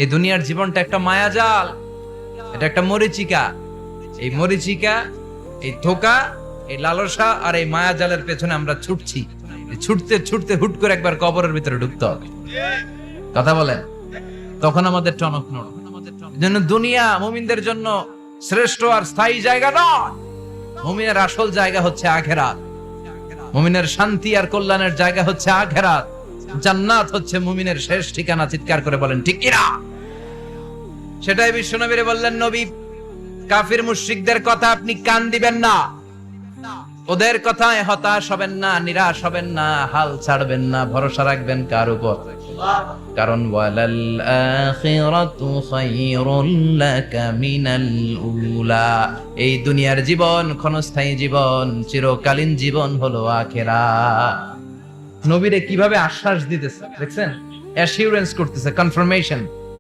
এই দুনিয়ার জীবনটা একটা মায়াজাল, এটা একটা মরিচিকা। এই মরিচিকা, এই ধোঁকা, এই লালসা আর এই মায়াজালের পেছনে আমরা ছুটছি। ছুটতে ছুটতে হুট করে একবার কবরের ভিতরে ঢুকতে হবে। কথা বলেন, তখন আমাদের টনক নড়। জন্য দুনিয়া মুমিনদের জন্য শ্রেষ্ঠ আর স্থায়ী জায়গা নয়। মুমিনের আসল জায়গা হচ্ছে আখিরাত। মুমিনের শান্তি আর কল্যাণের জায়গা হচ্ছে আখিরাত। জান্নাত হচ্ছে মুমিনের শেষ ঠিকানা। চিৎকার করে বলেন ঠিক কিনা? সেটাই বিশ্বনবীরে বললেন, নবী কাফির মুশরিকদের কথা আপনি কান দিবেন না, ওদের কথায় হতাশ হবেন না, নিরাশ হবেন না, হাল ছাড়বেন না, ভরসা রাখবেন কার উপর? কারণ ওয়ালাল আখিরাতু খায়রুল লাকা মিনাল উলা। এই দুনিয়ার জীবন ক্ষণস্থায়ী জীবন, চিরকালীন জীবন হলো আখিরাত। নবীরে কিভাবে আশ্বাস দিতেছে দেখছেন, অ্যাসিউরেন্স করতেছে, কনফার্মেশন।